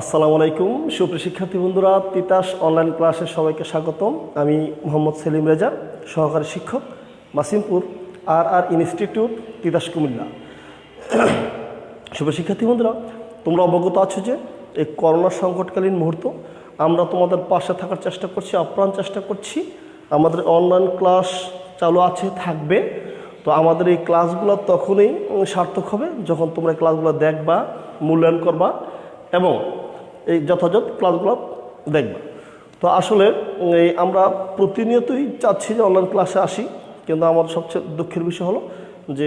আসসালামু আলাইকুম সুপ্রিয় শিক্ষার্থী বন্ধুরা, তিতাস অনলাইন ক্লাসে সবাইকে স্বাগতম। আমি মোহাম্মদ সেলিম রেজা, সহকারী শিক্ষক, মাসিমপুর আর ইনস্টিটিউট, তিতাস, কুমিল্লা। সুপ্রিয় শিক্ষার্থী বন্ধুরা, তোমরা অবগত আছো যে এই করোনা সংকটকালীন মুহূর্ত আমরা তোমাদের পাশে থাকার চেষ্টা করছি, আপ্রাণ চেষ্টা করছি। আমাদের অনলাইন ক্লাস চালু আছে, থাকবে। তো আমাদের এই ক্লাসগুলো তখনই সার্থক হবে যখন তোমরা এই ক্লাসগুলো দেখবা, মূল্যায়ন করবা এবং এই যথাযথ ক্লাসগুলো দেখবা। তো আসলে আমরা প্রতিনিয়তই চাচ্ছি যে অনলাইন ক্লাসে আসি, কিন্তু আমার সবচেয়ে দুঃখের বিষয় হলো যে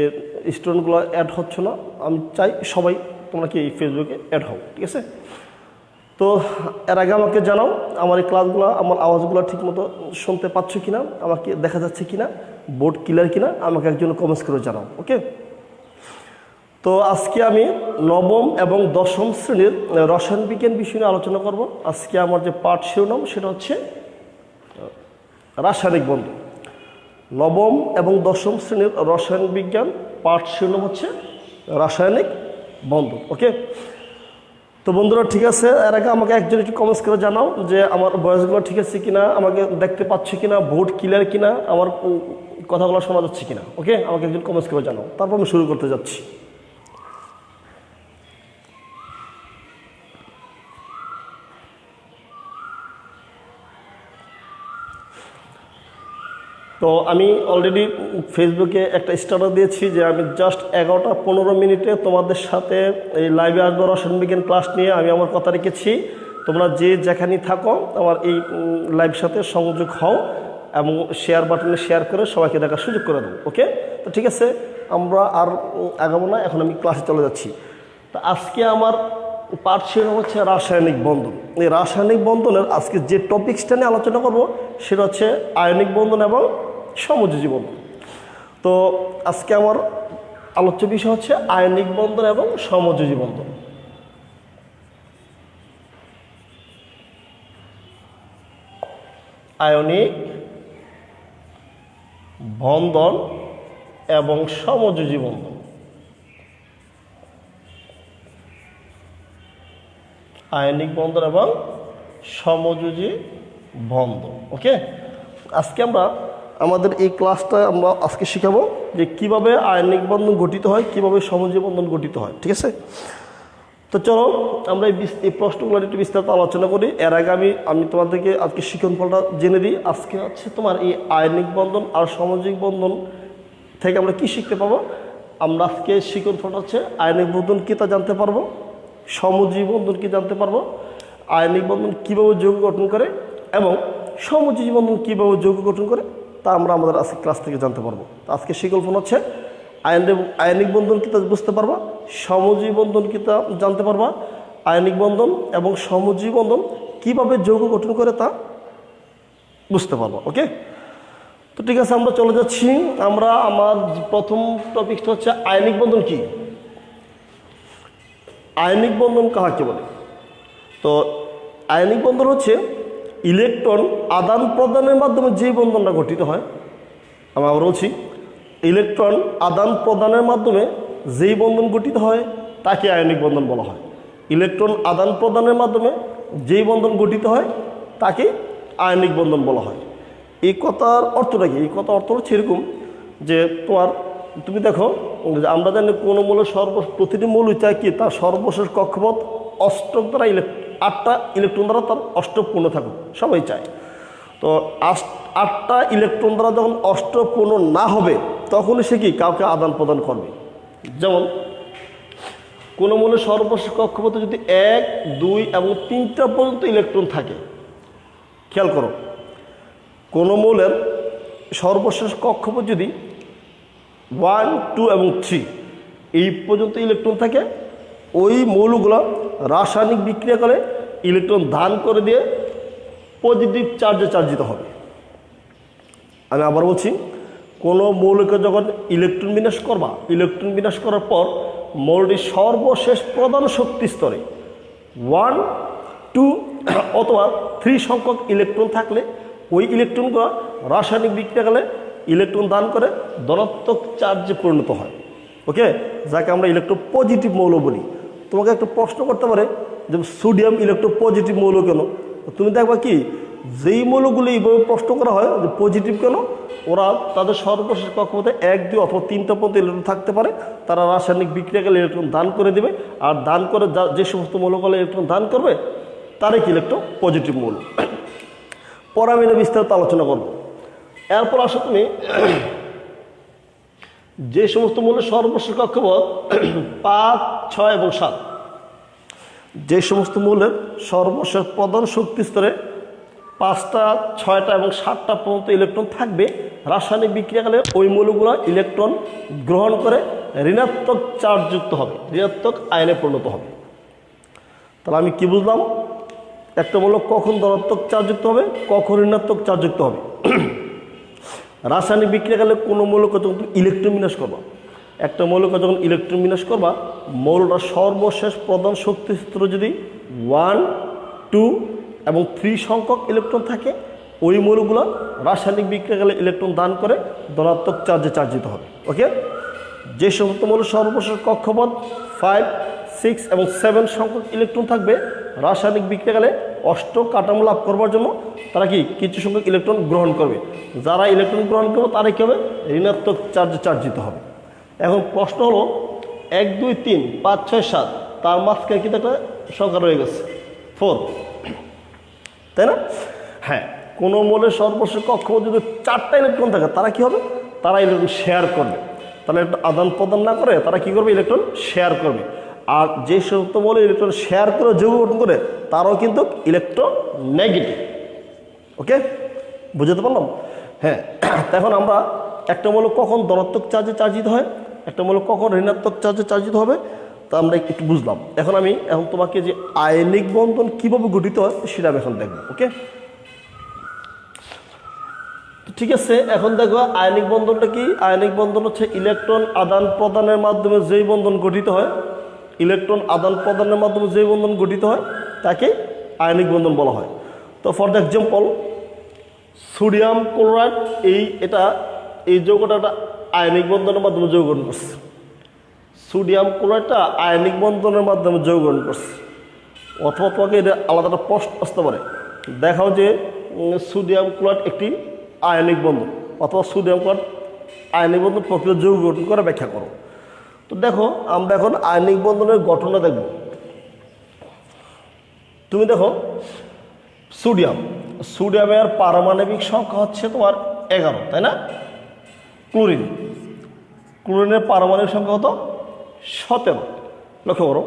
স্টুডেন্টগুলো অ্যাড হচ্ছে না। আমি চাই সবাই তোমরা কি এই ফেসবুকে অ্যাড হও, ঠিক আছে? তো এর আগে আমাকে জানাও আমার এই ক্লাসগুলো, আমার আওয়াজগুলো ঠিকমতো শুনতে পাচ্ছ কিনা, আমাকে দেখা যাচ্ছে কিনা, বোর্ড ক্লিয়ার কিনা, আমাকে একজন কমেন্টস করে জানাও, ওকে? তো আজকে আমি নবম এবং দশম শ্রেণীর রসায়ন বিজ্ঞান বিষয় নিয়ে আলোচনা করব। আজকে আমার যে পাঠ শিরোনাম সেটা হচ্ছে রাসায়নিক বন্ধন। নবম এবং দশম শ্রেণীর রসায়ন বিজ্ঞান পাঠ শিরোনাম হচ্ছে রাসায়নিক বন্ধন, ওকে? তো বন্ধুরা ঠিক আছে, এর আগে আমাকে একজন একটু কমেন্টস করে জানাও যে আমার ভয়েসগুলো ঠিক আছে কিনা, আমাকে দেখতে পাচ্ছ কিনা, বোর্ড ক্লিয়ার কিনা, আমার কথাগুলো শোনা যাচ্ছে কিনা, ওকে? আমাকে একজন কমেন্টস করে জানাও, তারপর আমি শুরু করতে যাচ্ছি। তো আমি অলরেডি ফেসবুকে একটা স্ট্যাটাস দিয়েছি যে আমি জাস্ট 11টা 15 মিনিটে তোমাদের সাথে এই লাইভে আসবো রসায়ন বিজ্ঞান ক্লাস নিয়ে। আমি আমার কথা রেখেছি। তোমরা যে যেখানেই থাকো আমার এই লাইভ সাথে সংযোগ হও এবং শেয়ার বাটনে শেয়ার করে সবাইকে দেখার সুযোগ করে দেবো, ওকে? তো ঠিক আছে, আমরা আর আগাবো না, এখন আমি ক্লাসে চলে যাচ্ছি। তো আজকে আমার পাঠ শিরোনাম হচ্ছে রাসায়নিক বন্ধন। এই রাসায়নিক বন্ধনের আজকে যে টপিক্সটা নিয়ে আলোচনা করব সেটা হচ্ছে আয়নিক বন্ধন এবং সমযোজী বন্ধন। তো আজকে আমার আলোচ্য বিষয় হচ্ছে আয়নিক বন্ধন এবং সমযোজী বন্ধন। আয়নিক বন্ধন এবং সমযোজী বন্ধন। আয়নিক বন্ধন এবং সমযোজী বন্ধন, ওকে? আজকে আমরা আমাদের এই ক্লাসটা আমরা আজকে শিখাবো যে কিভাবে আয়নিক বন্ধন গঠিত হয়, কিভাবে সমযোজী বন্ধন গঠিত হয়, ঠিক আছে? তো চলো আমরা এই প্রশ্নগুলো একটু বিস্তারিত আলোচনা করি। এর আগে আমি তোমাদেরকে আজকে শিক্ষণফলটা জেনে দিই। আজকে হচ্ছে তোমার এই আয়নিক বন্ধন আর সমযোজী বন্ধন থেকে আমরা কি শিখতে পাবো। আমরা আজকে শিক্ষণফলটা হচ্ছে আয়নিক বন্ধন কী তা জানতে পারবো, সমযোজী বন্ধন কি জানতে পারবো, আয়নিক বন্ধন কীভাবে যৌগ গঠন করে এবং সমযোজী বন্ধন কীভাবে যৌগ গঠন করে তা আমরা আমাদের আজকে ক্লাস থেকে জানতে পারবো। তো আজকে শিক্ষণ হচ্ছে আয়নিক বন্ধন কি তা বুঝতে পারবা, সমযোজী বন্ধন কি তা জানতে পারবা, আয়নিক বন্ধন এবং সমযোজী বন্ধন কীভাবে যৌগ গঠন করে তা বুঝতে পারবা, ওকে? তো ঠিক আছে, আমরা চলে যাচ্ছি। আমার প্রথম টপিকটা হচ্ছে আয়নিক বন্ধন কি। আয়নিক বন্ধন কাকে বলে? তো আয়নিক বন্ধন হচ্ছে ইলেকট্রন আদান প্রদানের মাধ্যমে যে বন্ধনটা গঠিত হয়। আমি আবার বলছি, ইলেকট্রন আদান প্রদানের মাধ্যমে যেই বন্ধন গঠিত হয় তাকে আয়নিক বন্ধন বলা হয়। ইলেকট্রন আদান প্রদানের মাধ্যমে যেই বন্ধন গঠিত হয় তাকে আয়নিক বন্ধন বলা হয়। এই কথার অর্থটা কি? এই কথার অর্থ হচ্ছে এরকম যে তুমি দেখো, আমরা জানি কোনো মৌলের প্রতিটি মৌলই চাই কি তার সর্বশেষ কক্ষপথ অষ্টক দ্বারা 8টা ইলেকট্রন দ্বারা তার অষ্টক পূর্ণ থাকুক, সবাই চায়। তো 8টা ইলেকট্রন দ্বারা যখন অষ্টক পূর্ণ না হবে তখনই সে কি কাউকে আদান প্রদান করবে। যেমন কোনো মৌলের সর্বশেষ কক্ষপথে যদি 1, 2 এবং 3টা পর্যন্ত ইলেকট্রন থাকে, খেয়াল করো, কোনো মৌলের সর্বশেষ কক্ষপথ যদি 1, 2 এবং 3 এই পর্যন্ত ইলেকট্রন থাকে, ওই মৌলগুলো রাসায়নিক বিক্রিয়া করে ইলেকট্রন দান করে দিয়ে পজিটিভ চার্জে চার্জিত হবে। আমি আবার বলছি, কোনো মৌলকে যখন ইলেকট্রন বিন্যাস করবা, ইলেকট্রন বিন্যাস করার পর মৌলটির সর্বশেষ প্রধান শক্তি স্তরে 1, 2 অথবা 3 সংখ্যক ইলেকট্রন থাকলে ওই ইলেকট্রনগুলো রাসায়নিক বিক্রিয়া গেলে ইলেকট্রন দান করে ধনাত্মক চার্জে পরিণত হয়। ওকে, যাকে আমরা ইলেকট্রোপজিটিভ মৌল বলি। তোমাকে একটা প্রশ্ন করতে পারে যে সোডিয়াম ইলেকট্রোপজিটিভ মৌল কেন? তুমি দেখবা কি যেই মৌলগুলি এইভাবে প্রশ্ন করা হয় যে পজিটিভ কেন, ওরা তাদের সর্বশেষ কক্ষপথে 1, 2 অথবা 3টা পর্যন্ত ইলেকট্রন থাকতে পারে। তারা রাসায়নিক বিক্রিয়াকালে ইলেকট্রন দান করে দেবে, আর দান করে যে সমস্ত মৌলগুলো ইলেকট্রন দান করবে তারাই কি ইলেকট্রোপজিটিভ মৌল। পরে আমি বিস্তারিত আলোচনা করব। এরপর আসো তুমি যে সমস্ত মৌলের সর্বশেষ কক্ষপথ 5, 6 এবং 7, যে সমস্ত মৌলের সর্বশেষ প্রধান শক্তি স্তরে 5টা, 6টা এবং 7টা পর্যন্ত ইলেকট্রন থাকবে, রাসায়নিক বিক্রিয়াকালে ওই মৌলগুলো ইলেকট্রন গ্রহণ করে ঋণাত্মক চার্জযুক্ত হবে, ঋণাত্মক আয়নে পরিণত হবে। তাহলে আমি কি বুঝলাম? একটা মৌল কখন ধনাত্মক চার্জযুক্ত হবে, কখন ঋণাত্মক চার্জযুক্ত হবে। রাসায়নিক বিক্রিয়াকালে কোনো মৌলকে যখন তুমি ইলেকট্রন বিন্যাস করবা, একটা মৌলকে যখন ইলেকট্রন বিন্যাস করবা, মৌলটা সর্বশেষ প্রধান শক্তি স্তরে যদি 1, 2 এবং 3 সংখ্যক ইলেকট্রন থাকে, ওই মৌলগুলো রাসায়নিক বিক্রিয়াকালে ইলেকট্রন দান করে ধনাত্মক চার্জে চার্জিত হবে। ওকে, যে সমস্ত মৌলের সর্বশেষ কক্ষপথ 5, 6 এবং 7 সংখ্যক ইলেকট্রন থাকবে, রাসায়নিক বিক্রিয়াকালে অষ্টক কাঠামো লাভ করবার জন্য তারা কি কিছু সংখ্যক ইলেকট্রন গ্রহণ করবে। যারা ইলেকট্রন গ্রহণ করবে তারা কী হবে? ঋণাত্মক চার্জে চার্জিত হবে। এখন প্রশ্ন হলো 1, 2, 3, 5, 6, 7, তার মাঝখানে কিন্তু একটা সংখ্যা রয়ে গেছে 4, তাই না? হ্যাঁ, কোনো মৌলের সর্বশেষ কক্ষপথ যদি 4টা ইলেকট্রন থাকে, তারা কি হবে? তারা ইলেকট্রন শেয়ার করবে। তারা একটা আদান প্রদান না করে তারা কি করবে? ইলেকট্রন শেয়ার করবে। আর যে সমস্ত মৌল ইলেকট্রন শেয়ার করে যৌগ গঠন করে, তারাও কিন্তু ইলেকট্রোনেগেটিভ। ওকে, বুঝতে পারলাম? হ্যাঁ, এখন আমরা একটা মৌল কখন ধনাত্মক চার্জে চার্জিত হয়, একটা মৌল কখন ঋণাত্মক চার্জে চার্জিত হবে, তা আমরা একটু বুঝলাম। এখন তোমাকে যে আয়নিক বন্ধন কিভাবে গঠিত হয় সেটা আমি এখন দেখব। ওকে, ঠিক আছে। এখন দেখো আয়নিক বন্ধনটা কি। আয়নিক বন্ধন হচ্ছে ইলেকট্রন আদান প্রদানের মাধ্যমে যেই বন্ধন গঠিত হয়, ইলেকট্রন আদান প্রদানের মাধ্যমে যেই বন্ধন গঠিত হয় তাকে আয়নিক বন্ধন বলা হয়। তো for the example, sodium chloride, এই যৌগটা একটা আয়নিক বন্ধনের মাধ্যমে যৌগ গঠন করছে। সোডিয়াম ক্লোরাইডটা আয়নিক বন্ধনের মাধ্যমে যৌগ গঠন করছে। অথবা তোমাকে এটা আলাদা একটা প্রশ্ন আসতে পারে, দেখাও যে সোডিয়াম ক্লোরাইড একটি আয়নিক বন্ধন, অথবা সোডিয়াম ক্লোরাইড আয়নিক বন্ধন প্রকৃত যৌগ গঠন করে ব্যাখ্যা করো। তো দেখো, আমরা এখন আয়নিক বন্ধনের গঠনটা দেখব। তুমি দেখো সোডিয়ামের পারমাণবিক সংখ্যা হচ্ছে তোমার 11, তাই না? ক্লোরিনের পারমাণবিক সংখ্যা কত? 17। লক্ষ্য করো,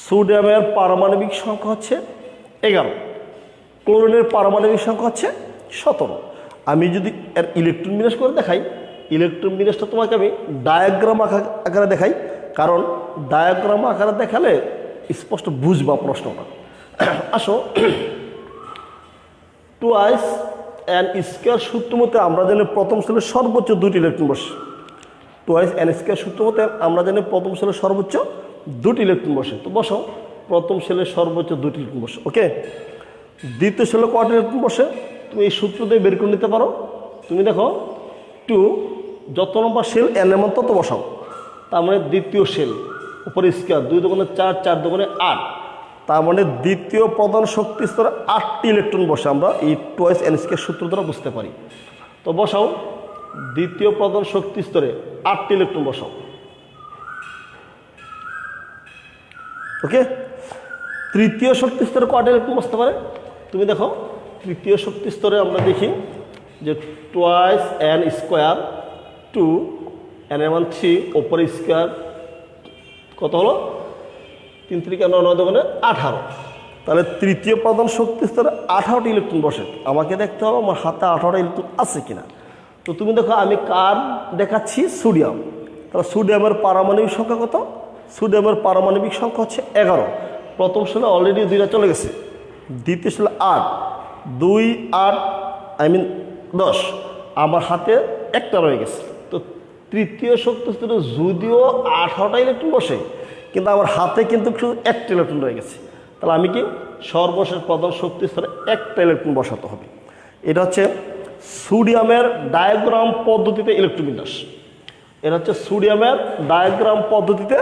সোডিয়ামের পারমাণবিক সংখ্যা হচ্ছে 11, ক্লোরিনের পারমাণবিক সংখ্যা হচ্ছে 17। আমি যদি এর ইলেকট্রন বিন্যাস করে দেখাই, ইলেকট্রন বিন্যাসটা তোমাকে আমি ডায়াগ্রাম আকারে দেখাই, কারণ ডায়াগ্রাম আকারে দেখালে স্পষ্ট বুঝবা প্রশ্নটা। আসো, 2s(n)² সূত্র মতে আমরা জানি প্রথম সেলের সর্বোচ্চ 2টি ইলেকট্রন বসে। 2s(n)² সূত্র মতে আমরা জানি প্রথম সেলের সর্বোচ্চ 2টি ইলেকট্রন বসে। তো বসো, প্রথম সেলের সর্বোচ্চ 2টি ইলেকট্রন বসে। ওকে, দ্বিতীয় সেলে কয়টা ইলেকট্রন বসে তুমি এই সূত্র দিয়ে বের করে নিতে পারো। তুমি দেখো 2, যত নম্বর সেল n এর মান তত বসাও, তার মানে দ্বিতীয় সেল উপরে স্কোয়ার, 2 দুগুণে 4, 4 দুগুণে 8, তার মানে দ্বিতীয় প্রধান শক্তি স্তরে 8টি ইলেকট্রন বসে। আমরা এই 2s(n)² সূত্র দ্বারা বুঝতে পারি। তো বসাও, দ্বিতীয় প্রধান শক্তি স্তরে 8টি ইলেকট্রন বসাও। ওকে, তৃতীয় শক্তি স্তরে কয়টা ইলেকট্রন বসতে পারে? তুমি দেখো, তৃতীয় শক্তি স্তরে আমরা দেখি যে 2n² 2, n এর মান 3, ওপরে স্কোয়ার কত হলো? 3 3 9 9 18। তাহলে তৃতীয় প্রধান শক্তি স্তরে 18টি ইলেকট্রন বসে। আমাকে দেখতে হবে আমার হাতে 18টা ইলেকট্রন আছে কিনা। তো তুমি দেখো, আমি কার দেখাচ্ছি? সোডিয়াম। তাহলে সোডিয়ামের পারমাণবিক সংখ্যা কত? সোডিয়ামের পারমাণবিক সংখ্যা হচ্ছে 11। প্রথম সেলে অলরেডি 2টা চলে গেছে, দ্বিতীয় সেলে 8, 2, 8 10, আমার হাতে একটা রয়ে গেছে। তো তৃতীয় শক্তি স্তরে যদিও 18টা ইলেকট্রন বসে, কিন্তু আমার হাতে কিন্তু শুধু একটা ইলেকট্রন রয়ে গেছে। তাহলে আমি কি সর্বশেষ প্রধান শক্তি স্তরে একটা ইলেকট্রন বসাতে হবে। এটা হচ্ছে সোডিয়ামের ডায়াগ্রাম পদ্ধতিতে ইলেকট্রন বিন্যাস। এটা হচ্ছে সোডিয়ামের ডায়াগ্রাম পদ্ধতিতে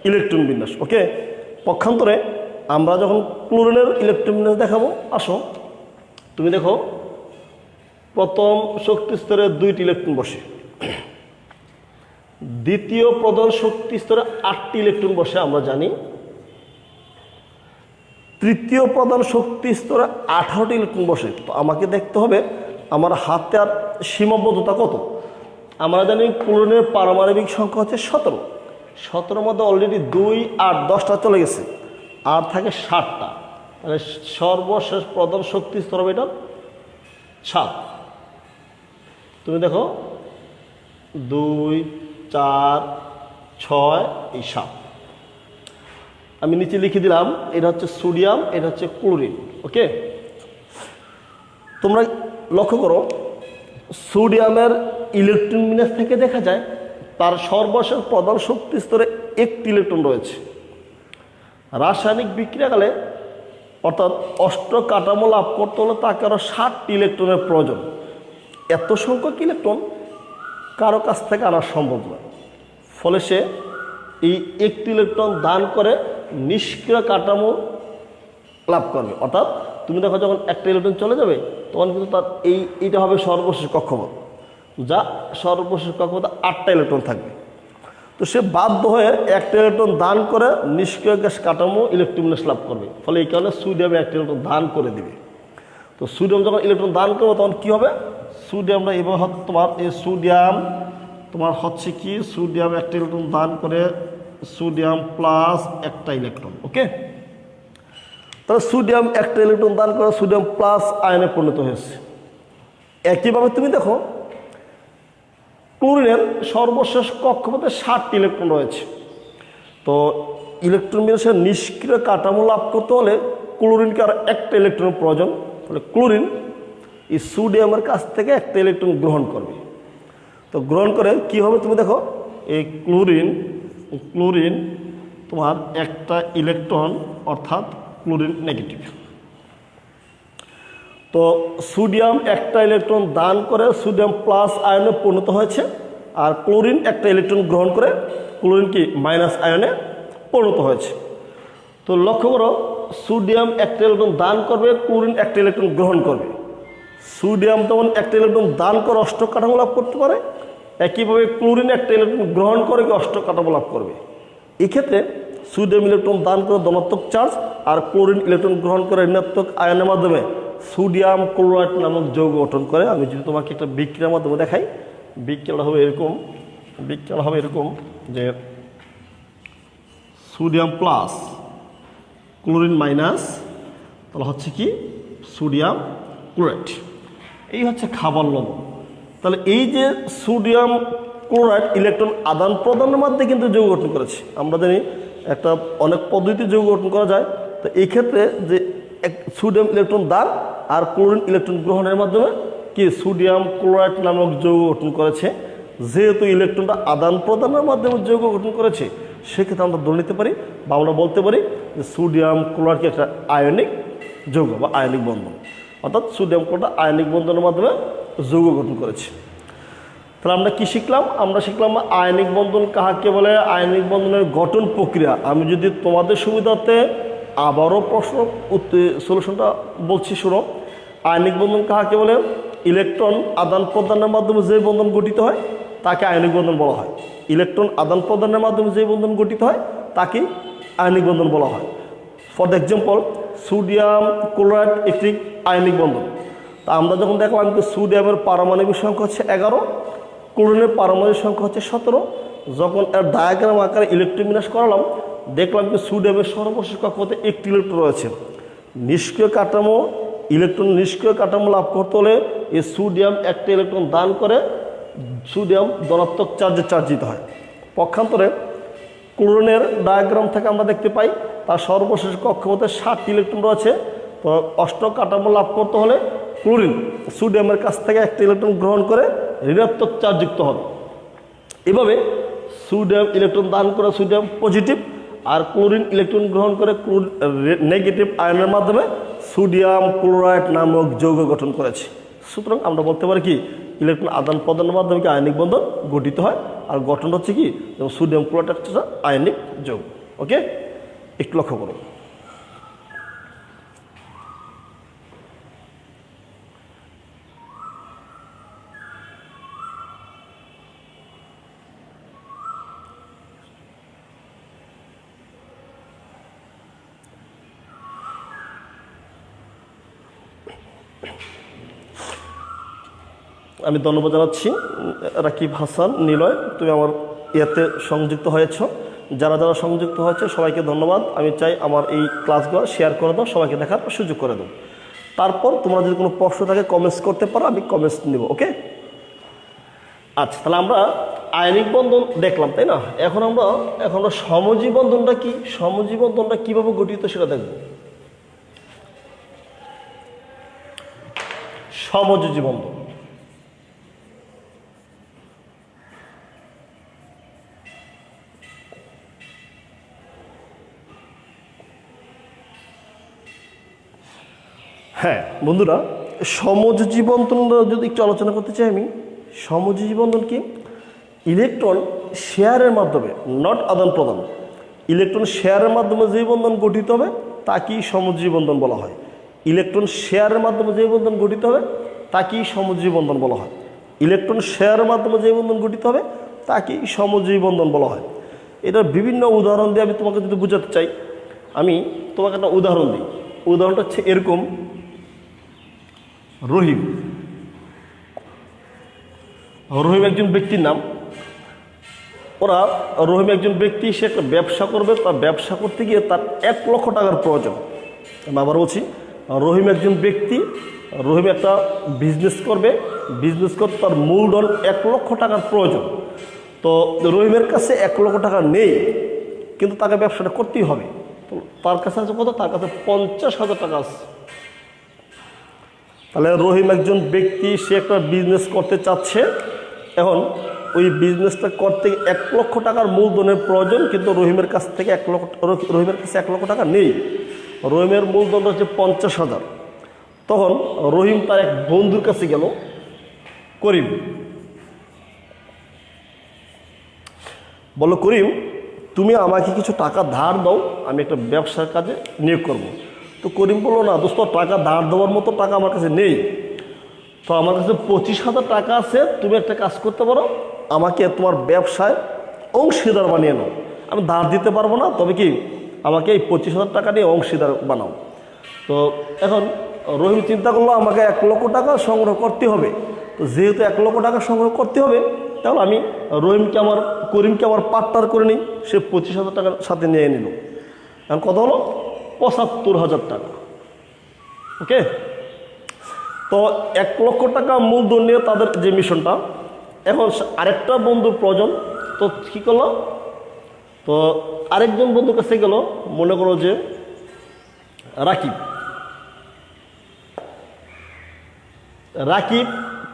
ইলেকট্রন বিন্যাস। ওকে, পক্ষান্তরে আমরা যখন ক্লোরিনের ইলেকট্রন বিন্যাস দেখাবো, আসো তুমি দেখো, প্রথম শক্তি স্তরে 2টি ইলেকট্রন বসে, দ্বিতীয় প্রধান শক্তি স্তরে 8টি ইলেকট্রন বসে আমরা জানি, তৃতীয় প্রধান শক্তি স্তরে 18টি ইলেকট্রন বসে। তো আমাকে দেখতে হবে আমার হাতের সীমাবদ্ধতা কত। আমরা জানি ক্লোরিনের পারমাণবিক সংখ্যা হচ্ছে 17, 17 মধ্যে অলরেডি 2, 8, 10টা চলে গেছে, আর থাকে 7টা। তাহলে সর্বশেষ প্রধান শক্তি স্তর হবে এটা 7। তুমি দেখো 2, 4, 6, এই 7। আমি নিচে লিখে দিলাম, এটা হচ্ছে সোডিয়াম, এটা হচ্ছে ক্লোরিন। ওকে, তোমরা লক্ষ্য করো সোডিয়ামের ইলেকট্রন বিন্যাস থেকে দেখা যায় তার সর্বশেষ প্রধান শক্তি স্তরে 1টি ইলেকট্রন রয়েছে। রাসায়নিক বিক্রিয়াকালে অর্থাৎ অষ্ট কাঠামো লাভ করতে হলে তাকে আরও 7টি ইলেকট্রনের প্রয়োজন। এত সংখ্যক ইলেকট্রন কারো কাছ থেকে আনা সম্ভব নয়, ফলে সে এই 1টি ইলেকট্রন দান করে নিষ্ক্রিয় কাঠামো লাভ করবে। অর্থাৎ তুমি দেখো যখন একটা ইলেকট্রন চলে যাবে তখন কিন্তু তার এইটা হবে সর্বশেষ কক্ষপথ, যা সর্বশেষ কক্ষপথে 8টা ইলেকট্রন থাকবে। তো সে বাধ্য হয়ে একটা ইলেকট্রন দান করে নিষ্ক্রিয় গ্যাস কাঠামো ইলেকট্রন বিন্যাস লাভ করবে। ফলে এই কারণে সোডিয়ামে একটা ইলেকট্রন দান করে দিবে। তো সোডিয়াম যখন ইলেকট্রন দান করবে তখন কী হবে, সোডিয়ামটা এবার তোমার এই সোডিয়াম তোমার হচ্ছে কি, সোডিয়াম একটা ইলেকট্রন দান করে সোডিয়াম প্লাস একটা ইলেকট্রন। ওকে, তাহলে সোডিয়াম একটা ইলেকট্রন দান করে সোডিয়াম প্লাস আয়নে পরিণত হয়েছে। একইভাবে তুমি দেখো ক্লোরিনের সর্বশেষ কক্ষপথে 7টি ইলেকট্রন রয়েছে। তো ইলেকট্রন বিন্যাসের নিষ্ক্রিয় কাঠামো লাভ করতে হলে ক্লোরিনকে আর একটা ইলেকট্রন প্রয়োজন। তাহলে ক্লোরিন এই সোডিয়ামের কাছ থেকে একটা ইলেকট্রন গ্রহণ করবে। তো গ্রহণ করে কি হবে, তুমি দেখো এই ক্লোরিন তোমার একটা ইলেকট্রন, অর্থাৎ ক্লোরিন নেগেটিভ। তো সোডিয়াম একটা ইলেকট্রন দান করে সোডিয়াম প্লাস আয়নে পরিণত হয়েছে, আর ক্লোরিন একটা ইলেকট্রন গ্রহণ করে ক্লোরিন কি মাইনাস আয়নে পরিণত হয়েছে। তো লক্ষ্য করো সোডিয়াম একটা ইলেকট্রন দান করবে, ক্লোরিন একটা ইলেকট্রন গ্রহণ করবে। সোডিয়াম যেমন একটা ইলেকট্রন দান করে অষ্টক কাঠামো লাভ করতে পারে, একইভাবে ক্লোরিন একটা ইলেকট্রন গ্রহণ করে অষ্টক কাঠামো লাভ করবে। এক্ষেত্রে সোডিয়াম ইলেকট্রন দান করে ধনাত্মক চার্জ, আর ক্লোরিন ইলেকট্রন গ্রহণ করে ঋণাত্মক আয়নের মাধ্যমে সোডিয়াম ক্লোরাইড নামক যৌগ গঠন করে। আমি যদি তোমাকে একটা বিক্রিয়ার মাধ্যমে দেখাই, বিক্রিয়াটা হবে এরকম যে সোডিয়াম প্লাস ক্লোরিন মাইনাস, তাহলে হচ্ছে কি সোডিয়াম ক্লোরাইড। এই হচ্ছে খাবার লবণ। তাহলে এই যে সোডিয়াম ক্লোরাইড ইলেকট্রন আদান প্রদানের মাধ্যমে কিন্তু যৌগ গঠন করেছে। আমরা জানি একটা অনেক পদ্ধতিতে যৌগ গঠন করা যায়। তো এই ক্ষেত্রে যে সোডিয়াম ইলেকট্রন দান আর ক্লোরিন ইলেকট্রন গ্রহণের মাধ্যমে কি সোডিয়াম ক্লোরাইড নামক যৌগ গঠন করেছে। যেহেতু ইলেকট্রনটা আদান প্রদানের মাধ্যমে যৌগ গঠন করেছে, সেক্ষেত্রে আমরা ধরে নিতে পারি বা আমরা বলতে পারি যে সোডিয়াম ক্লোরাইড কি একটা আয়নিক যৌগ বা আয়নিক বন্ধন, অর্থাৎ সোডিয়াম ক্লোরাইড আয়নিক বন্ধনের মাধ্যমে যৌগ গঠন করেছে। তাহলে আমরা কি শিখলাম? আমরা শিখলাম আয়নিক বন্ধন কাহাকে বলে, আয়নিক বন্ধনের গঠন প্রক্রিয়া। আমি যদি তোমাদের সুবিধাতে আবারও প্রশ্ন সলিউশনটা বলছি, শুনো। আয়নিক বন্ধন কাহাকে বলে? ইলেকট্রন আদান প্রদানের মাধ্যমে যে বন্ধন গঠিত হয় তাকে আয়নিক বন্ধন বলা হয়। ইলেকট্রন আদান প্রদানের মাধ্যমে যে বন্ধন গঠিত হয় তাকে আয়নিক বন্ধন বলা হয়। For the example, sodium chloride একটি আয়নিক বন্ধন। তা আমরা যখন দেখলাম যে সোডিয়ামের পারমাণবিক সংখ্যা হচ্ছে 11, ক্লোরিনের পারমাণবিক সংখ্যা হচ্ছে 17, যখন এর ডায়াগ্রাম আকারে ইলেকট্রন বিন্যাস করালাম, দেখলাম যে সোডিয়ামের সর্বশেষ কক্ষপথে একটি ইলেকট্রন রয়েছে। নিষ্ক্রিয় কাঠামো, ইলেকট্রন নিষ্ক্রিয় কাঠামো লাভ করতে হলে এই সোডিয়াম একটা ইলেকট্রন দান করে সোডিয়াম ধনাত্মক চার্জে চার্জিত হয়। পক্ষান্তরে ক্লোরিনের ডায়াগ্রাম থেকে আমরা দেখতে পাই তার সর্বশেষ কক্ষপথে 7টি ইলেকট্রন রয়েছে। তো অষ্টক কাঠামো লাভ করতে হলে ক্লোরিন সোডিয়ামের কাছ থেকে একটা ইলেকট্রন গ্রহণ করে ঋণাত্মক চার্জযুক্ত হবে। এভাবে সোডিয়াম ইলেকট্রন দান করে সোডিয়াম পজিটিভ, আর ক্লোরিন ইলেকট্রন গ্রহণ করে নেগেটিভ আয়নের মাধ্যমে সোডিয়াম ক্লোরাইড নামক যৌগ গঠন করেছে। সুতরাং আমরা বলতে পারি কি ইলেকট্রন আদান প্রদানের মাধ্যমে কি আয়নিক বন্ধন গঠিত হয়। আর গঠন হচ্ছে কি যেমন সোডিয়াম ক্লোরাইড একটা আয়নিক যৌগ। ওকে, একটু লক্ষ্য করুন। আমি ধন্যবাদ জানাচ্ছি রাকিব হাসান নিলয়, তুমি আমার ইয়েতে সংযুক্ত হয়েছ। যারা যারা সংযুক্ত হয়েছে সবাইকে ধন্যবাদ। আমি চাই আমার এই ক্লাসগুলো শেয়ার করে দাও, সবাইকে দেখার সুযোগ করে দাও। তারপর তোমরা যদি কোনো প্রশ্ন থাকে কমেন্টস করতে পারো, আমি কমেন্টস নেব। ওকে, আচ্ছা, তাহলে আমরা আয়নিক বন্ধন দেখলাম, তাই না? এখন আমরা সমযোজী বন্ধনটা কি, সমযোজী বন্ধনটা কীভাবে গঠিত সেটা দেখব। সমযোজী বন্ধন, হ্যাঁ বন্ধুরা, সমযোজী বন্ধন যদি একটু আলোচনা করতে চাই আমি, সমযোজী বন্ধন কি ইলেকট্রন শেয়ারের মাধ্যমে, নট আদান প্রদান, ইলেকট্রন শেয়ারের মাধ্যমে যে বন্ধন গঠিত হবে তাকেই সমযোজী বন্ধন বলা হয়। ইলেকট্রন শেয়ারের মাধ্যমে যে বন্ধন গঠিত হবে তাকেই সমযোজী বন্ধন বলা হয়। ইলেকট্রন শেয়ারের মাধ্যমে যে বন্ধন গঠিত হবে তাকেই সমযোজী বন্ধন বলা হয়। এটার বিভিন্ন উদাহরণ দিয়ে আমি তোমাকে যদি বোঝাতে চাই, আমি তোমাকে একটা উদাহরণ দিই। উদাহরণটা হচ্ছে এরকম, রহিম একজন ব্যক্তির নাম। রহিম একজন ব্যক্তি, সে একটা ব্যবসা করবে। তার ব্যবসা করতে গিয়ে তার 1 লক্ষ টাকার প্রয়োজন। আমি আবার বলছি, রহিম একজন ব্যক্তি, রহিম একটা বিজনেস করবে। বিজনেস করতে তার মূলধন 1 লক্ষ টাকার প্রয়োজন। তো রহিমের কাছে 1 লক্ষ টাকা নেই, কিন্তু তাকে ব্যবসাটা করতেই হবে। তো তার কাছে আছে কত? তার কাছে 50,000 টাকা আছে। তাহলে রহিম একজন ব্যক্তি, সে একটা বিজনেস করতে চাচ্ছে। এখন ওই বিজনেসটা করতে 1 লক্ষ টাকার মূলধনের প্রয়োজন, কিন্তু রহিমের কাছ থেকে 1 লক্ষ টাকা নেই। রহিমের মূলধন হচ্ছে 50,000। তখন রহিম তার এক বন্ধুর কাছে গেল, করিম। বলল, করিম, তুমি আমাকে কিছু টাকা ধার দাও, আমি একটা ব্যবসার কাজে নিয়োগ করব। তো করিম বললো, না দোস্ত, টাকা ধার দেওয়ার মতো টাকা আমার কাছে নেই। তো আমার কাছে 25,000 টাকা আছে। তুমি একটা কাজ করতে পারো, আমাকে তোমার ব্যবসায় অংশীদার বানিয়ে নাও। আমি ধার দিতে পারবো না, তবে কি আমাকে এই 25,000 টাকা নিয়ে অংশীদার বানাও। তো এখন রহিম চিন্তা করলো, আমাকে 1 লক্ষ টাকা সংগ্রহ করতে হবে। তো যেহেতু 1 লক্ষ টাকা সংগ্রহ করতে হবে, তাহলে আমি করিমকে আমার পার্টনার করে নিই। সে 25,000 টাকার সাথে নিয়ে নিল। এখন কত হলো? 75,000 টাকা। ওকে, তো 1 লক্ষ টাকা মূলধন নিয়ে তাদের যে মিশনটা, এখন আরেকটা বন্ধুর প্রয়োজন। তো কী করলো? তো আরেকজন বন্ধুর কাছে গেল, মনে করো যে রাকিব।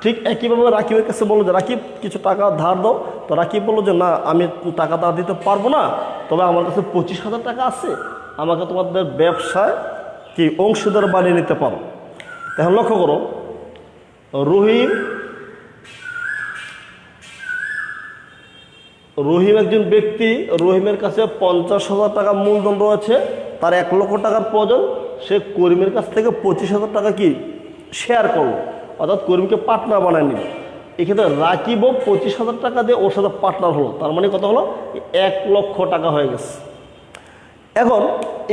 ঠিক একইভাবে রাকিবের কাছে বললো যে, রাকিব, কিছু টাকা ধার দাও। তো রাকিব বললো যে, না, আমি টাকা ধার দিতে পারবো না, তবে আমার কাছে 25,000 টাকা আছে, আমাকে তোমাদের ব্যবসায় কি অংশীদার বানিয়ে নিতে পারো। এখন লক্ষ্য করো, রহিম একজন ব্যক্তি, রহিমের কাছে 50,000 টাকা মূলধন রয়েছে, তার 1 লক্ষ টাকার প্রয়োজন। সে করিমের কাছ থেকে 25,000 টাকা কি শেয়ার করলো, অর্থাৎ করিমকে পার্টনার বানায় নিল। এক্ষেত্রে রাকিবও 25,000 টাকা দিয়ে ওর সাথে পার্টনার হলো। তার মানে কত হলো? 1 লক্ষ টাকা হয়ে গেছে। এখন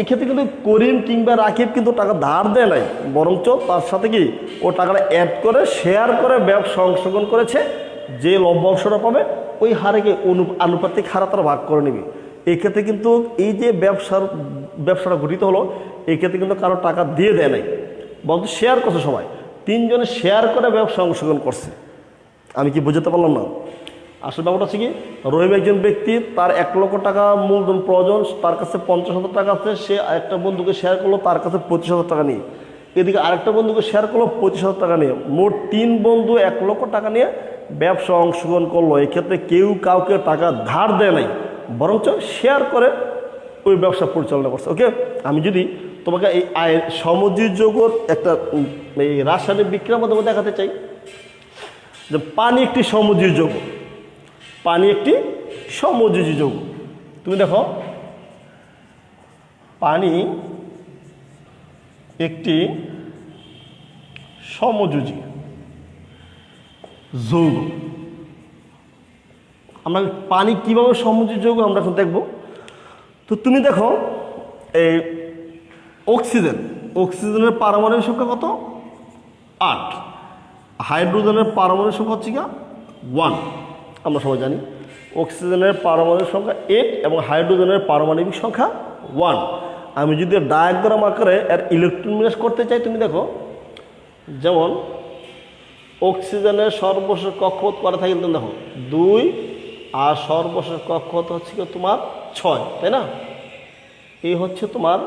এক্ষেত্রে কিন্তু করিম কিংবা রাকিব কিন্তু টাকা ধার দেয় নাই, বরঞ্চ তার সাথে কি ও টাকাটা অ্যাড করে শেয়ার করে ব্যবসা অংশগ্রহণ করেছে। যে লভ্য অংশটা পাবে ওই হারেকে আনুপাতিক হারে তারা ভাগ করে নেবে। এক্ষেত্রে কিন্তু এই যে ব্যবসাটা গঠিত হলো, এক্ষেত্রে কিন্তু কারো টাকা দিয়ে দেয় নাই, বরঞ্চ শেয়ার করছে সবাই। 3 জনে শেয়ার করে ব্যবসা অংশগ্রহণ করছে। আমি কি বুঝতে পারলাম না? আসলে ব্যাপারটা হচ্ছে কি, রহিম একজন ব্যক্তি, তার 1 লক্ষ টাকা মূলধন প্রয়োজন, তার কাছে 50,000 টাকা আছে। সে আরেকটা বন্ধুকে শেয়ার করলো, তার কাছে 25,000 টাকা নিয়ে। এদিকে আরেকটা বন্ধুকে শেয়ার করলো 25,000 টাকা নিয়ে। মোট 3 বন্ধু 1 লক্ষ টাকা নিয়ে ব্যবসা অংশগ্রহণ করলো। এক্ষেত্রে কেউ কাউকে টাকা ধার দেয় নাই, বরঞ্চ শেয়ার করে ওই ব্যবসা পরিচালনা করছে। ওকে, আমি যদি তোমাকে এই সমযোজী যৌগর একটা এই রাসায়নিক বিক্রিয়ার মাধ্যমে দেখাতে চাই যে পানি একটি সমযোজী যৌগ। পানি একটি সমযোজী যৌগ। তুমি দেখো পানি একটি সমযোজী যৌগ। আমরা পানি কিভাবে সমযোজী যৌগ আমরা এখন দেখব। তো তুমি দেখো এই অক্সিজেনের পারমাণবিক সংখ্যা কত? 8। হাইড্রোজেনের পারমাণবিক সংখ্যা হচ্ছে কি 1। আমরা সবাই জানি অক্সিজেনের পারমাণবিক সংখ্যা 8 এবং হাইড্রোজেনের পারমাণবিক সংখ্যা 1। আমি যদি ডায়াগ্রাম আকারে এর ইলেকট্রন বিন্যাস করতে চাই, তুমি দেখো যেমন অক্সিজেনের সর্বশেষ কক্ষপথ করা থাকে, তুমি দেখো 2 আর সর্বশেষ কক্ষপথ হচ্ছে কি তোমার 6, তাই না? এই হচ্ছে তোমার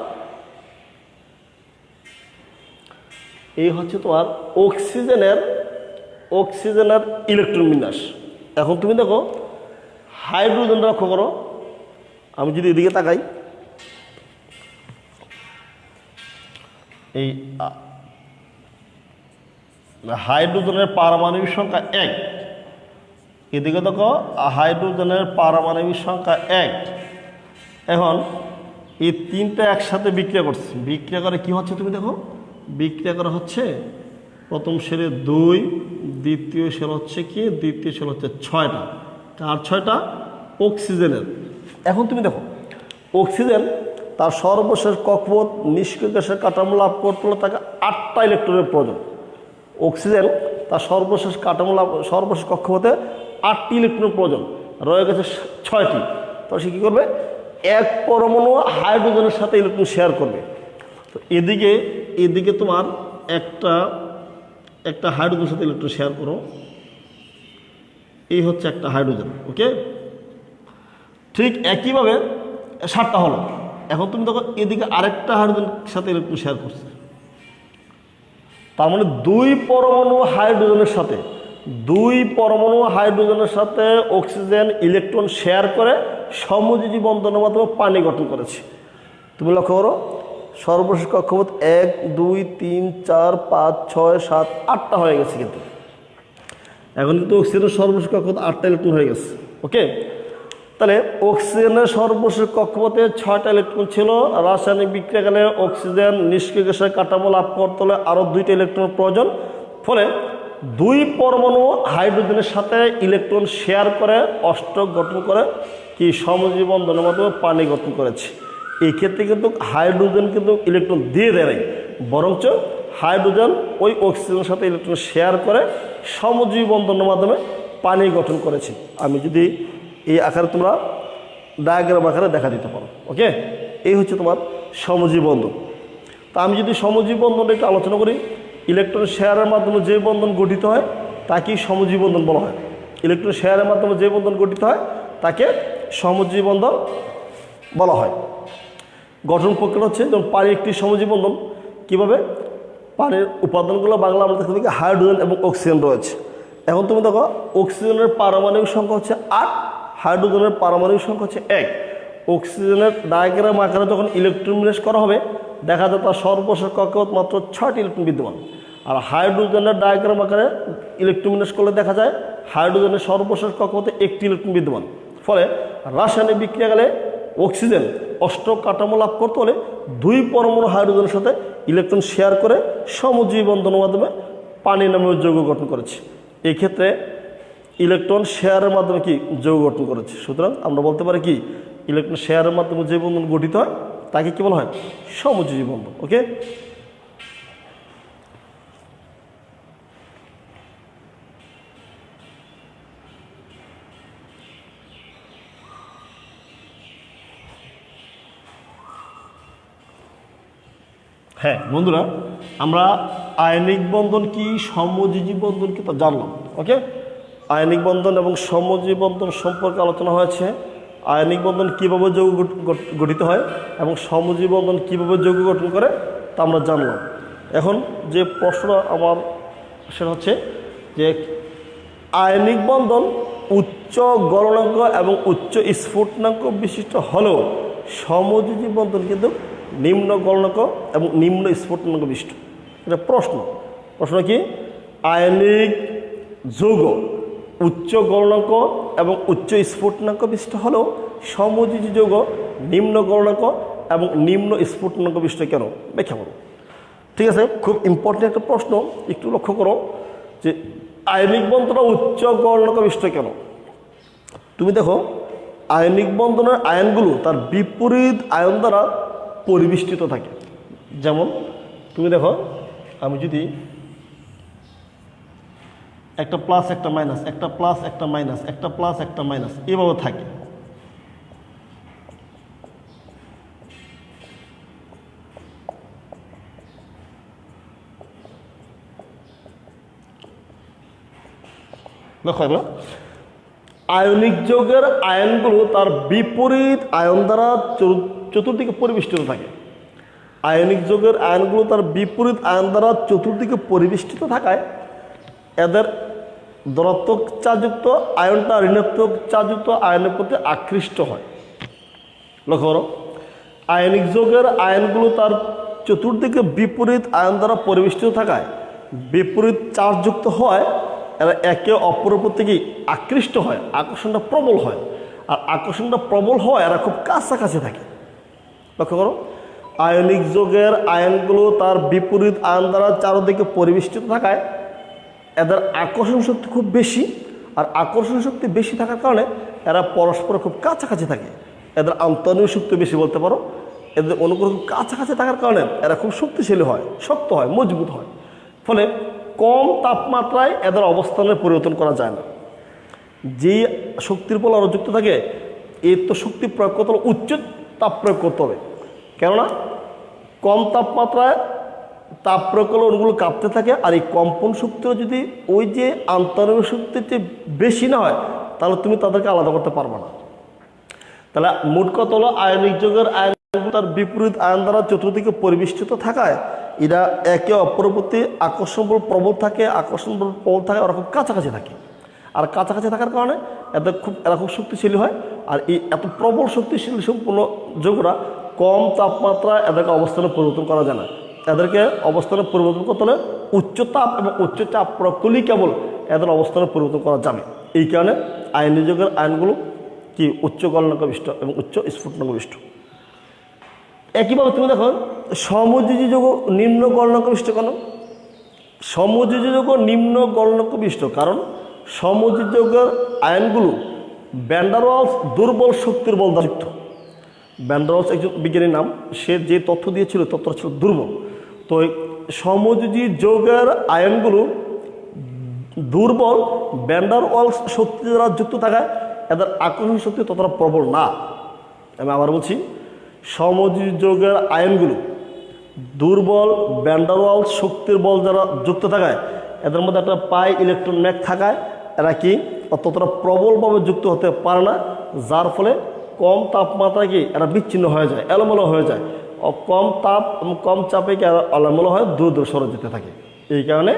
অক্সিজেনের ইলেকট্রন বিন্যাস। এখন তুমি দেখো হাইড্রোজেন লক্ষ্য করো। আমি যদি এদিকে তাকাই, এই হাইড্রোজেনের পারমাণবিক সংখ্যা 1, এদিকে দেখো হাইড্রোজেনের পারমাণবিক সংখ্যা 1। এখন এই তিনটা একসাথে বিক্রিয়া করছে। বিক্রিয়া করে কি হচ্ছে তুমি দেখো, বিক্রিয়া করা হচ্ছে প্রথম সেলে 2, দ্বিতীয় সেল হচ্ছে কি, দ্বিতীয় সেল হচ্ছে 6টা। কার 6টা? অক্সিজেনের। এখন তুমি দেখো অক্সিজেন তার সর্বশেষ কক্ষপথ নিষ্ক্রিয় গ্যাসের কাঠামো লাভ করতে হলে তাকে 8টা ইলেকট্রনের প্রয়োজন। অক্সিজেন তার সর্বশেষ কক্ষপথে 8টি ইলেকট্রনের প্রয়োজন, রয়ে গেছে 6টি। তো সে কী করবে? এক পরমাণু হাইড্রোজেনের সাথে ইলেকট্রন শেয়ার করবে। তো এদিকে তোমার একটা হাইড্রোজেনের সাথে ইলেকট্রন শেয়ার করো। এই হচ্ছে একটা হাইড্রোজেন, ওকে। ঠিক একইভাবে 7টা হলো। এখন তুমি দেখো এদিকে আরেকটা হাইড্রোজেনের সাথে ইলেকট্রন শেয়ার করছে। তার মানে 2 পরমাণু হাইড্রোজেনের সাথে অক্সিজেন ইলেকট্রন শেয়ার করে সমযোজী বন্ধনের মাধ্যমে পানি গঠন করেছে। তুমি লক্ষ্য করো সর্বশেষ কক্ষপথ 1, 2, 3, 4, 5, 6, 7, 8টা হয়ে গেছে। কিন্তু এখন কিন্তু অক্সিজেনের সর্বশেষ কক্ষপথ 8টা ইলেকট্রন হয়ে গেছে, ওকে। তাহলে অক্সিজেনের সর্বশেষ কক্ষপথে 6টা ইলেকট্রন ছিল। রাসায়নিক বিক্রিয়াকালে অক্সিজেন নিষ্ক্রিয় গ্যাসের কাঠামো লাভ করতে হলে আরও 2টা ইলেকট্রন প্রয়োজন। ফলে 2 পরমাণু হাইড্রোজেনের সাথে ইলেকট্রন শেয়ার করে অষ্টক গঠন করে কি সমযোজী বন্ধনের মাধ্যমে পানি গঠন করেছে। এই ক্ষেত্রে কিন্তু হাইড্রোজেন কিন্তু ইলেকট্রন দিয়ে দেয় নাই, বরঞ্চ হাইড্রোজেন ওই অক্সিজেনের সাথে ইলেকট্রন শেয়ার করে সমযোজী বন্ধনের মাধ্যমে পানি গঠন করেছে। আমি যদি এই আকারে তোমরা ডায়াগ্রাম আকারে দেখা দিতে পারো, ওকে। এই হচ্ছে তোমার সমযোজী বন্ধন। তা আমি যদি সমযোজী বন্ধনটা একটু আলোচনা করি, ইলেকট্রন শেয়ারের মাধ্যমে যে বন্ধন গঠিত হয় তাকেই সমযোজী বন্ধন বলা হয়। ইলেকট্রন শেয়ারের মাধ্যমে যে বন্ধন গঠিত হয় তাকে সমযোজী বন্ধন বলা হয়। গঠন প্রক্রিয়া হচ্ছে যেমন পানি একটি সমযোজী বন্ধন। কীভাবে? পানির উপাদানগুলো বাংলা আমরা দেখতে পাই হাইড্রোজেন এবং অক্সিজেন রয়েছে। এখন তুমি দেখো অক্সিজেনের পারমাণবিক সংখ্যা হচ্ছে 8, হাইড্রোজেনের পারমাণবিক সংখ্যা হচ্ছে 1। অক্সিজেনের ডায়াগ্রাম আকারে যখন ইলেকট্রন বিন্যাস করা হবে দেখা যায় তার সর্বশেষ কক্ষপথ মাত্র 6টি ইলেকট্রন বিদ্যমান। আর হাইড্রোজেনের ডায়াগ্রাম আকারে ইলেকট্রন বিন্যাস করলে দেখা যায় হাইড্রোজেনের সর্বশেষ কক্ষপথে 1টি ইলেকট্রন বিদ্যমান। ফলে রাসায়নিক বিক্রিয়াকালে অক্সিজেন অষ্টক কাঠামো লাভ করতে হলে 2 পরমাণু হাইড্রোজেনের সাথে ইলেকট্রন শেয়ার করে সমযোজী বন্ধনের মাধ্যমে পানি নামীয় যৌগ গঠন করেছে। এই ক্ষেত্রে ইলেকট্রন শেয়ারের মাধ্যমে কি যৌগ গঠন করেছে। সুতরাং আমরা বলতে পারি কি ইলেকট্রন শেয়ারের মাধ্যমে যে বন্ধন গঠিত হয় তাকে কি বলা হয়? সমযোজী বন্ধন, ওকে। হ্যাঁ বন্ধুরা, আমরা আয়নিক বন্ধন কি সমযোজী বন্ধন কি তা জানলাম, ওকে। আয়নিক বন্ধন এবং সমযোজী বন্ধন সম্পর্কে আলোচনা হয়েছে। আয়নিক বন্ধন কীভাবে যৌগ গঠিত হয় এবং সমযোজী বন্ধন কীভাবে যৌগ গঠন করে তা আমরা জানলাম। এখন যে প্রশ্ন আমার সেটা হচ্ছে যে আয়নিক বন্ধন উচ্চ গলনাঙ্ক এবং উচ্চ স্ফুটনাঙ্ক বিশিষ্ট হলেও সমযোজী বন্ধন কিন্তু নিম্ন গলনাঙ্ক এবং নিম্ন স্ফুটনাঙ্ক বিশিষ্ট। এটা প্রশ্ন কি? আয়নিক যৌগ উচ্চ গলনাঙ্ক এবং উচ্চ স্ফুটনাঙ্ক বিশিষ্ট হলেও সমযোজী যৌগ নিম্ন গলনাঙ্ক এবং নিম্ন স্ফুটনাঙ্ক বিশিষ্ট কেন? ব্যাখ্যা করো। ঠিক আছে, খুব ইম্পর্টেন্ট একটা প্রশ্ন, একটু লক্ষ্য করো যে আয়নিক বন্ধনটা উচ্চ গলনাঙ্ক বিশিষ্ট কেন? তুমি দেখো আয়নিক বন্ধনের আয়নগুলো তার বিপরীত আয়ন দ্বারা পরিবেষ্টিত থাকে। যেমন তুমি দেখো, আমি যদি একটা প্লাস একটা মাইনাস, একটা প্লাস একটা মাইনাস, একটা প্লাস একটা মাইনাস এভাবে থাকে, দেখো আয়নিক যৌগের আয়নগুলো তার বিপরীত আয়ন দ্বারা চতুর্দিকে পরিবেষ্টিত থাকে। আয়নিক যৌগের আয়নগুলো তার বিপরীত আয়ন দ্বারা চতুর্দিকে পরিবেষ্টিত থাকায় এদের ধনাত্মক চার্জযুক্ত আয়নটা ঋণাত্মক চার্জযুক্ত আয়নের প্রতি আকৃষ্ট হয়। লক্ষ্য করো, আয়নিক যৌগের আয়নগুলো তার চতুর্দিকে বিপরীত আয়ন দ্বারা পরিবেষ্টিত থাকায় বিপরীত চার্জযুক্ত হয়, এরা একে অপরের প্রতি কি আকৃষ্ট হয়, আকর্ষণটা প্রবল হয়। আর আকর্ষণটা প্রবল হয় এরা খুব কাছাকাছি থাকে। লক্ষ্য করো, আয়নিক যৌগের আয়নগুলো তার বিপরীত আয়ন দ্বারা চারদিকে পরিবেষ্টিত থাকায় এদের আকর্ষণ শক্তি খুব বেশি। আর আকর্ষণ শক্তি বেশি থাকার কারণে এরা পরস্পর খুব কাছাকাছি থাকে। এদের আন্তঃনিক শক্তি বেশি বলতে পারো। এদের অনুগ্রহ খুব কাছাকাছি থাকার কারণে এরা খুব শক্তিশালী হয়, শক্ত হয়, মজবুত হয়। ফলে কম তাপমাত্রায় এদের অবস্থানের পরিবর্তন করা যায় না। যেই শক্তির উপর আরও যুক্ত থাকে এর তো শক্তি প্রয়োগ করতে হলে উচ্চ তাপ প্রয়োগ করতে হবে। কেননা কম তাপমাত্রায় তাপ প্রয়োগ করলে ওগুলো কাঁপতে থাকে। আর এই কম্পন শক্তিও যদি ওই যে আন্তঃনিক শক্তির চেয়ে বেশি না হয় তাহলে তুমি তাদেরকে আলাদা করতে পারবে না। তাহলে মোট কথা হলো আয়নিক যৌগের আয়ন তার বিপরীত আয়ন দ্বারা চতুর্দিকে পরিবেষ্টিত থাকায় এরা একে অপরের প্রতি আকর্ষণ বল প্রবল থাকে, আকর্ষণ বল প্রবল থাকে, ওরা খুব কাছাকাছি থাকে। আর কাছাকাছি থাকার কারণে এরা খুব শক্তিশালী হয়। আর এই এত প্রবল শক্তিশালী সম্পূর্ণ যৌগরা কম তাপমাত্রায় এদেরকে অবস্থানে পরিবর্তন করা যায় না। এদেরকে অবস্থানে পরিবর্তন করতে হলে উচ্চ তাপ এবং উচ্চ চাপ প্রয়োগ করলেই কেবল এদের অবস্থানে পরিবর্তন করা যাবে। এই কারণে আয়নিক যৌগের আয়নগুলো কি উচ্চ গলনাঙ্ক বিশিষ্ট এবং উচ্চ স্ফুটনাঙ্ক বিশিষ্ট। একইভাবে তুমি দেখো সমযোজী যৌগ নিম্ন গলনাঙ্ক বিশিষ্ট কেন? সমযোজী যৌগ নিম্ন গলনাঙ্ক বিশিষ্ট কারণ সমযোজী যৌগের আয়নগুলো ভ্যান ডার ওয়ালস দুর্বল শক্তির বল দ্বারা যুক্ত। ভ্যান ডার ওয়ালস একজন বিজ্ঞানীর নাম, সে যে তথ্য দিয়েছিল তথ্যটা ছিল দুর্বল। তো সমযোজী যৌগের আয়নগুলো দুর্বল ভ্যান ডার ওয়ালস শক্তি দ্বারা যুক্ত থাকায় এদের আকর্ষণ শক্তি ততটা প্রবল না। আমি আবার বলছি, সমযোজী যৌগের আয়নগুলো দুর্বল ভ্যান ডার ওয়ালস শক্তির বল দ্বারা যুক্ত থাকায় এদের মধ্যে একটা পাই ইলেকট্রন ম্যাক থাকায় এরা কি ততটা প্রবলভাবে যুক্ত হতে পারে না, যার ফলে কম তাপমাত্রায় কি এরা বিচ্ছিন্ন হয়ে যায়, এলোমেলো হয়ে যায়। কম তাপ এবং কম চাপে কি এরা এলোমেলো হয়ে দূর দূর সরে যেতে থাকে। এই কারণে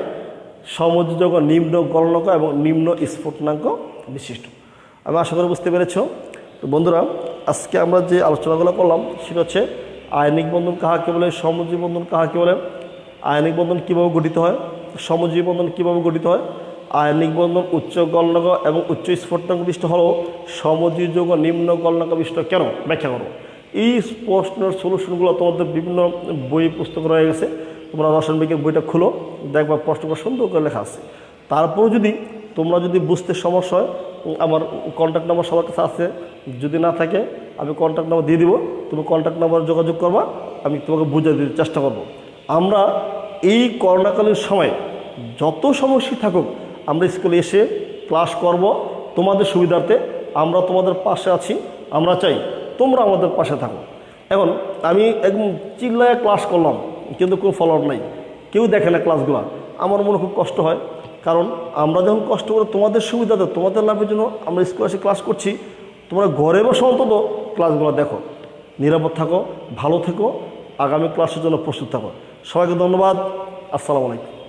সমযোজী যৌগ নিম্ন গলনাঙ্ক এবং নিম্ন স্ফুটনাঙ্ক বিশিষ্ট। আমি আশা করি বুঝতে পেরেছ। তো বন্ধুরা, আজকে আমরা যে আলোচনাগুলো করলাম সেটা হচ্ছে আয়নিক বন্ধন কাহাকে বলে, সমযোজী বন্ধন কাহাকে বলে, আয়নিক বন্ধন কীভাবে গঠিত হয়, সমযোজী বন্ধন কীভাবে গঠিত হয়, আয়নিক বন্ধন উচ্চ গলনাঙ্ক এবং উচ্চ স্ফুটনাঙ্ক বিশিষ্ট হলেও সমযোজী যৌগ নিম্ন গলনাঙ্ক বিশিষ্ট কেন? ব্যাখ্যা করো। এই প্রশ্নের সলিউশনগুলো তোমাদের বিভিন্ন বই পুস্তক রয়ে গেছে। তোমরা রসায়ন বিজ্ঞান বইটা খুলো, দেখবা প্রশ্নটা সুন্দর করে লেখা আছে। তারপরেও তোমরা যদি বুঝতে সমস্যা হয়, আমার কন্ট্যাক্ট নাম্বার সবার কাছে আছে, যদি না থাকে আমি কন্ট্যাক্ট নাম্বার দিয়ে দিব, তুমি কন্ট্যাক্ট নাম্বার যোগাযোগ করবা, আমি তোমাকে বুঝিয়ে দিতে চেষ্টা করব। আমরা এই করোনাকালীন সময় যত সমস্যা থাকুক আমরা স্কুলে এসে ক্লাস করব তোমাদের সুবিধার্থে। আমরা তোমাদের পাশে আছি, আমরা চাই তোমরা আমাদের পাশে থাকো। এখন আমি একদম চিল্লায় ক্লাস করলাম কিন্তু কোনো ফলো আপ নাই, কেউ দেখে না ক্লাসগুলো, আমার মনে খুব কষ্ট হয়। কারণ আমরা যখন কষ্ট করে তোমাদের সুবিধাতে তোমাদের লাভের জন্য আমরা স্কুলে এসে ক্লাস করছি, তোমরা ঘরে বসে অন্তত ক্লাসগুলো দেখো। নিরাপদ থাকো, ভালো থেকো, আগামী ক্লাসের জন্য প্রস্তুত থাকো। সবাইকে ধন্যবাদ। আসসালামু আলাইকুম।